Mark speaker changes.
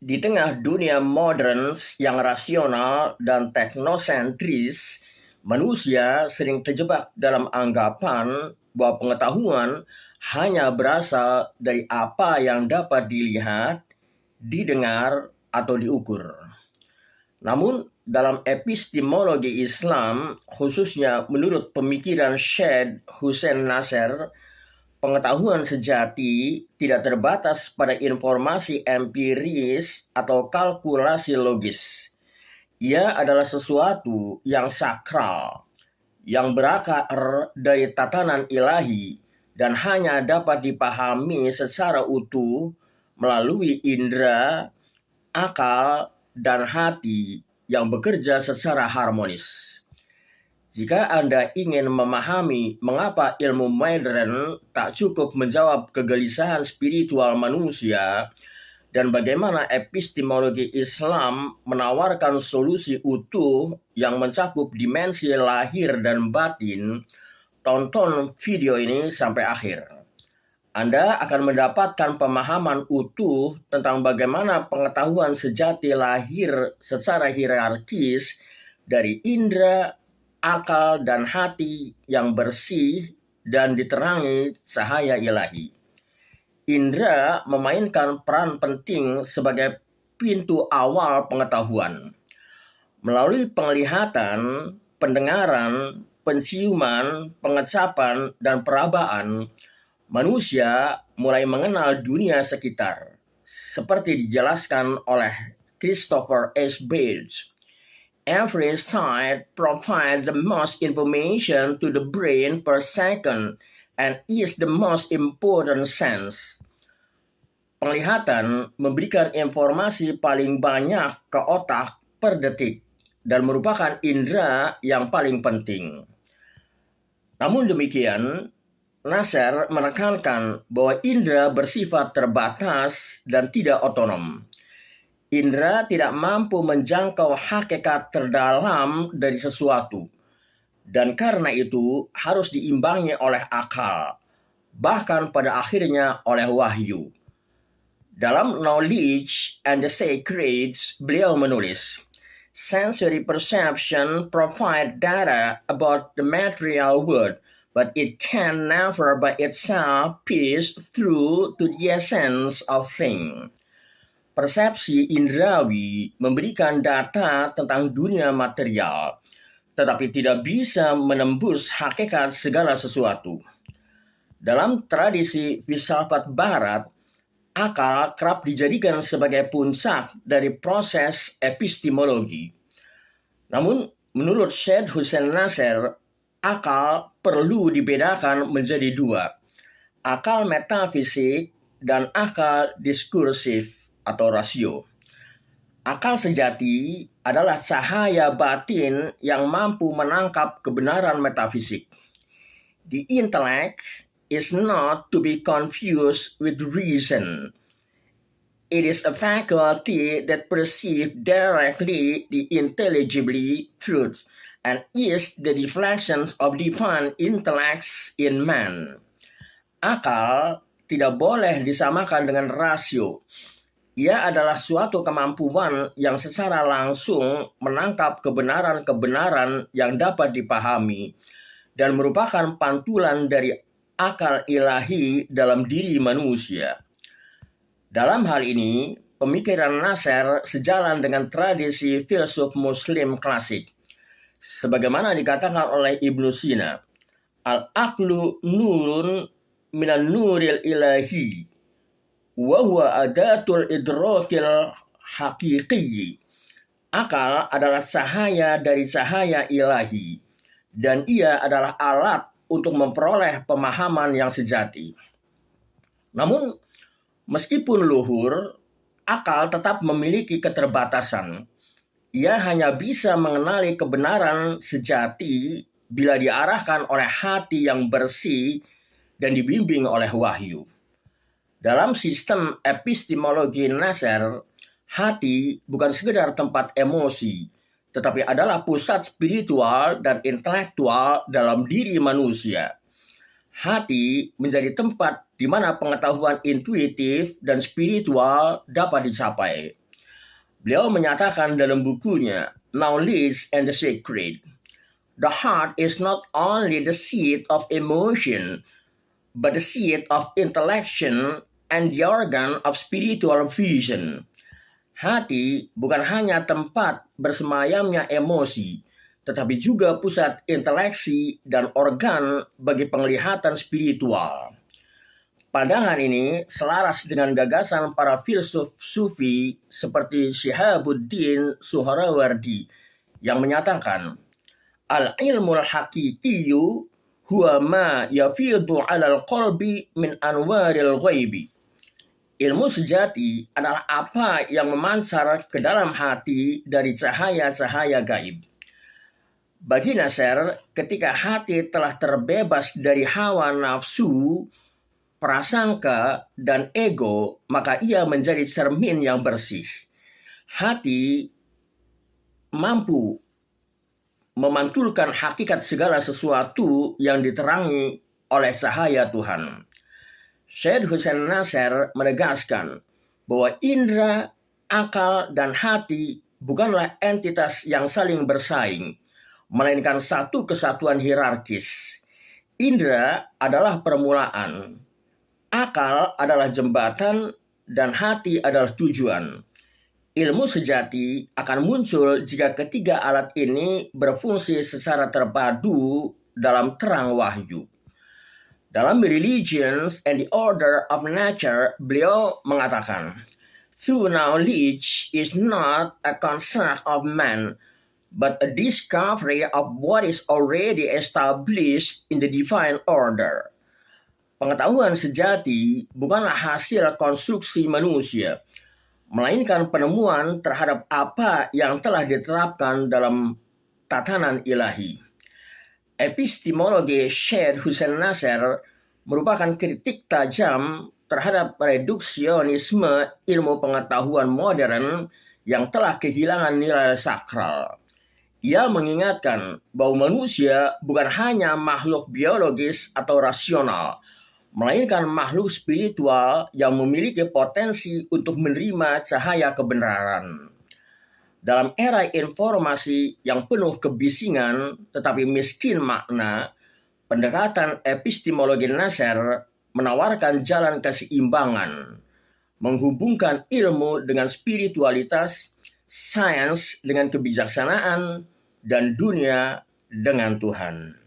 Speaker 1: Di tengah dunia modern yang rasional dan teknosentris, manusia sering terjebak dalam anggapan bahwa pengetahuan hanya berasal dari apa yang dapat dilihat, didengar, atau diukur. Namun, dalam epistemologi Islam, khususnya menurut pemikiran Syed Hussein Nasr, pengetahuan sejati tidak terbatas pada informasi empiris atau kalkulasi logis. Ia adalah sesuatu yang sakral, yang berakar dari tatanan ilahi dan hanya dapat dipahami secara utuh melalui indera, akal, dan hati yang bekerja secara harmonis. Jika Anda ingin memahami mengapa ilmu modern tak cukup menjawab kegelisahan spiritual manusia dan bagaimana epistemologi Islam menawarkan solusi utuh yang mencakup dimensi lahir dan batin, tonton video ini sampai akhir. Anda akan mendapatkan pemahaman utuh tentang bagaimana pengetahuan sejati lahir secara hierarkis dari indera, akal, dan hati yang bersih dan diterangi cahaya ilahi. Indra memainkan peran penting sebagai pintu awal pengetahuan. Melalui penglihatan, pendengaran, penciuman, pengecapan, dan perabaan, manusia mulai mengenal dunia sekitar, seperti dijelaskan oleh Christopher S. Baird. Every sight provides the most information to the brain per second and is the most important sense. Penglihatan memberikan informasi paling banyak ke otak per detik dan merupakan indera yang paling penting. Namun demikian, Nasr menekankan bahwa indera bersifat terbatas dan tidak otonom. Indra tidak mampu menjangkau hakikat terdalam dari sesuatu, dan karena itu harus diimbangi oleh akal, bahkan pada akhirnya oleh wahyu. Dalam Knowledge and the Sacreds, beliau menulis, sensory perception provide data about the material world, but it can never by itself pierce through to the essence of things. Persepsi indrawi memberikan data tentang dunia material, tetapi tidak bisa menembus hakikat segala sesuatu. Dalam tradisi filsafat barat, akal kerap dijadikan sebagai puncak dari proses epistemologi. Namun, menurut Syed Hussein Nasr, akal perlu dibedakan menjadi dua, akal metafisik dan akal diskursif atau rasio. Akal sejati adalah cahaya batin yang mampu menangkap kebenaran metafisik. The intellect is not to be confused with reason. It is a faculty that perceives directly the intelligibly truth and is the reflections of divine intellects in man. Akal tidak boleh disamakan dengan rasio. Ia adalah suatu kemampuan yang secara langsung menangkap kebenaran-kebenaran yang dapat dipahami dan merupakan pantulan dari akal ilahi dalam diri manusia. Dalam hal ini, pemikiran Nasr sejalan dengan tradisi filsuf muslim klasik. Sebagaimana dikatakan oleh Ibnu Sina, al-aqlu nurun minan nuril ilahi wa huwa adatul idrakil haqiqi. Akal adalah cahaya dari cahaya ilahi, dan ia adalah alat untuk memperoleh pemahaman yang sejati. Namun, meskipun luhur, akal tetap memiliki keterbatasan. Ia hanya bisa mengenali kebenaran sejati bila diarahkan oleh hati yang bersih dan dibimbing oleh wahyu. Dalam sistem epistemologi Nasr, hati bukan sekedar tempat emosi, tetapi adalah pusat spiritual dan intelektual dalam diri manusia. Hati menjadi tempat di mana pengetahuan intuitif dan spiritual dapat dicapai. Beliau menyatakan dalam bukunya Knowledge and the Sacred, the heart is not only the seat of emotion, but the seat of intellection and the organ of spiritual vision. Hati bukan hanya tempat bersemayamnya emosi, tetapi juga pusat inteleksi dan organ bagi penglihatan spiritual. Pandangan ini selaras dengan gagasan para filsuf sufi seperti Syihabuddin Suhrawardi yang menyatakan al-ilmul haqiqiyyu huwa ma yafidu 'alal qalbi min anwaril ghaibi. Ilmu sejati adalah apa yang memancar ke dalam hati dari cahaya-cahaya gaib. Bagi Nasser, ketika hati telah terbebas dari hawa nafsu, prasangka, dan ego, maka ia menjadi cermin yang bersih. Hati mampu memantulkan hakikat segala sesuatu yang diterangi oleh cahaya Tuhan. Syed Hussein Nasser menegaskan bahwa indera, akal, dan hati bukanlah entitas yang saling bersaing, melainkan satu kesatuan hierarkis. Indera adalah permulaan, akal adalah jembatan, dan hati adalah tujuan. Ilmu sejati akan muncul jika ketiga alat ini berfungsi secara terpadu dalam terang wahyu. Dalam Religions and the Order of Nature, beliau mengatakan, true knowledge is not a construct of man, but a discovery of what is already established in the divine order. Pengetahuan sejati bukanlah hasil konstruksi manusia, melainkan penemuan terhadap apa yang telah diterapkan dalam tatanan ilahi. Epistemologi Syed Hussein Nasser merupakan kritik tajam terhadap reduksionisme ilmu pengetahuan modern yang telah kehilangan nilai sakral. Ia mengingatkan bahwa manusia bukan hanya makhluk biologis atau rasional, melainkan makhluk spiritual yang memiliki potensi untuk menerima cahaya kebenaran. Dalam era informasi yang penuh kebisingan tetapi miskin makna, pendekatan epistemologi Nasser menawarkan jalan keseimbangan, menghubungkan ilmu dengan spiritualitas, sains dengan kebijaksanaan, dan dunia dengan Tuhan.